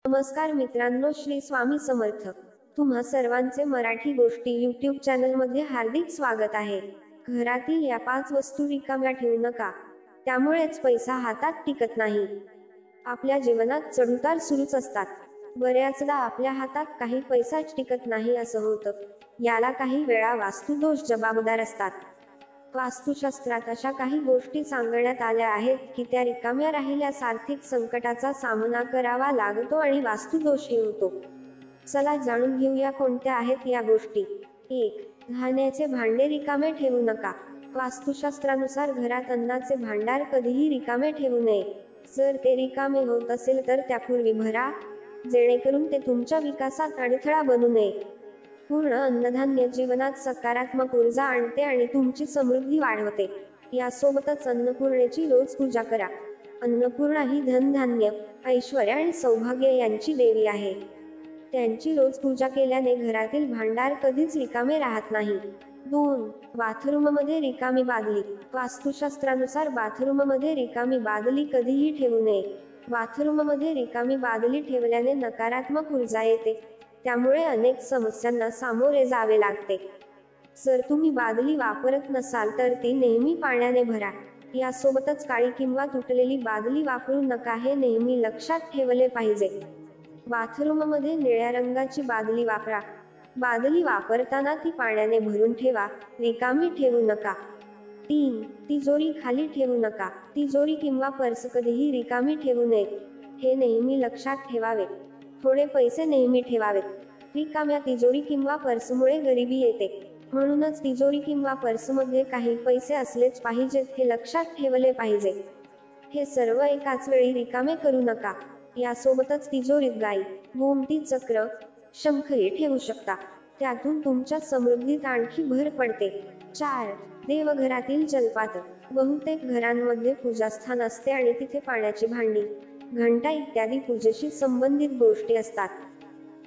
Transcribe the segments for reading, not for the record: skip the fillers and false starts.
नमस्कार मित्रांनो, श्री स्वामी समर्थ. तुम्हा सर्वांचे मराठी गोष्टी यूट्यूब चॅनलमध्ये हार्दिक स्वागत आहे. घरातील या 5 वस्तू रिकाम्या ठेवू नका, त्यामुळेच पैसा हातात टिकत नाही. आपल्या जीवनात चढउतार सुरूच असतात. बऱ्याचदा आपल्या हातात काही पैसाच टिकत नाही असं होतं. याला काही वेळा वास्तुदोष जबाबदार असतात. वास्तुशास्त्रात अशा काही गोष्टी सांगण्यात आल्या आहेत की त्या रिकाम्या राहिल्यास आर्थिक संकटाचा सामना करावा लागतो आणि वास्तुदोष होतो. चला जाणून घेऊया कोणत्या आहेत या गोष्टी. 1. धान्याचे भांडे रिकामे ठेवू नका. वास्तुशास्त्रानुसार घरात अन्नाचे भांडार कधीही रिकामे ठेवू नये. जर ते रिकामे होत असेल तर त्यापूर्वी भरा, जेणेकरून ते तुमच्या विकासात अडथळा बनू नये. पूर्ण अन्नधान्य जीवनात सकारात्मक ऊर्जा आणते आणि तुमची समृद्धी वाढवते. यासोबतच अन्नपूर्णेची रोज पूजा करा. अन्नपूर्णा ही धनधान्य, ऐश्वर्य आणि सौभाग्य यांची देवी आहे. त्यांची रोज पूजा केल्याने घरातील भांडार कधीच रिकामे राहत नाही. 2. बाथरूममध्ये रिकामी बादली. वास्तुशास्त्रानुसार बाथरूममध्ये रिकामी बादली कधीही ठेवू नये. बाथरूममध्ये रिकामी बादली ठेवल्याने नकारात्मक ऊर्जा येते, त्यामुळे अनेक समस्यांना सामोरे जावे लागते. जर तुम्ही बादली वापरत नसाल तर ती नेहमी पाण्याने भरा. यासोबतच काळी किंवा तुटलेली बादली वापरू नका, हे नेहमी लक्षात ठेवले पाहिजे. बाथरूममध्ये निळ्या रंगाची बादली वापरा. बादली वापरताना ती पाण्याने भरून ठेवा, रिकामी ठेवू नका. 3. तिजोरी खाली ठेवू नका. तिजोरी किंवा पर्स कधीही रिकामी ठेवू नये, हे नेहमी लक्षात ठेवावे. थोडे पैसे नेहमी ठेवावेत. रिकाम्या तिजोरी किंवा पर्समुळे गरिबी येते, म्हणूनच तिजोरी किंवा पर्समध्ये काही पैसे असलेच पाहिजेत, हे लक्षात ठेवले पाहिजे. हे सर्व एकाच वेळी रिकामे करू नका. यासोबतच तिजोरीत गाई, गोमती चक्र, शंखही ठेवू शकता. त्यातून तुमच्या समृद्धीत आणखी भर पडते. 4. देवघरातील जलपात्र. बहुतेक घरांमध्ये पूजास्थान असते आणि तिथे पाण्याची भांडी, घंटा इत्यादी पूजेशी संबंधित गोष्टी असतात.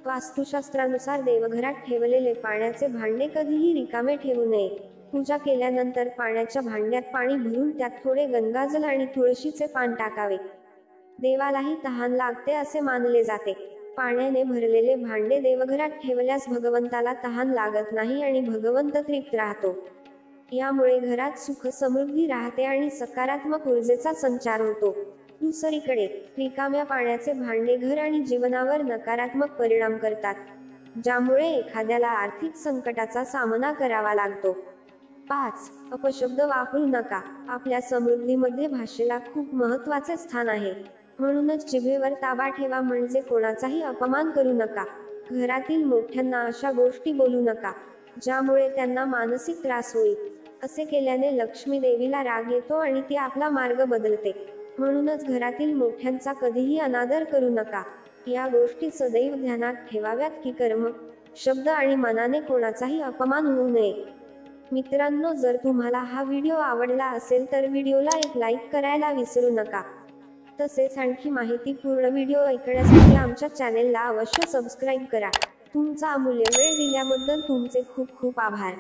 वास्तुशास्त्रानुसार देवघरात ठेवलेले पाण्याचे भांडे कधीही रिकामे ठेवू नये. पूजा केल्यानंतर पाण्याच्या भांड्यात पाणी भरून त्यात थोडे गंगाजल आणि तुळशीचे पान टाकावे. देवालाही तहान लागते असे मानले जाते. पाण्याने भरलेले भांडे देवघरात ठेवल्यास भगवंताला तहान लागत नाही आणि भगवंत तृप्त राहतो. यामुळे घरात सुख समृद्धी राहते आणि सकारात्मक ऊर्जेचा संचार होतो. दुसरीकडे रिकाम्या पाण्याचे भांडे घर आणि जीवनावर नकारात्मक परिणाम करतात, ज्यामुळे एखाद्याला आर्थिक संकटाचा सामना करावा लागतो. 5. अपशब्द वापरू नका. आपल्या समृद्धीमध्ये भाषेला खूप महत्त्वाचे स्थान आहे, म्हणूनच जिभेवर ताबा ठेवा, म्हणजे कोणाचाही अपमान करू नका. घरातील मोठ्यांना अशा गोष्टी बोलू नका, ज्यामुळे त्यांना मानसिक त्रास होईल. असे केल्याने लक्ष्मी देवीला राग येतो आणि ती आपला मार्ग बदलते. म्हणूनच घरातील मोठ्यांचा कधीही अनादर करू नका. या गोष्टी सदैव ध्यानात ठेवाव्यात की कर्म, शब्द आणि मनाने कोणाचाही अपमान होऊ नये. मित्रांनो, जर तुम्हाला हा व्हिडिओ आवडला असेल तर व्हिडिओला एक लाईक करायला विसरू नका. तसेच आणखी माहितीपूर्ण व्हिडिओ ऐकण्यासाठी आमच्या चॅनेलला अवश्य सबस्क्राईब करा. तुमचा अमूल्य वेळ दिल्याबद्दल तुमचे खूप खूप आभार.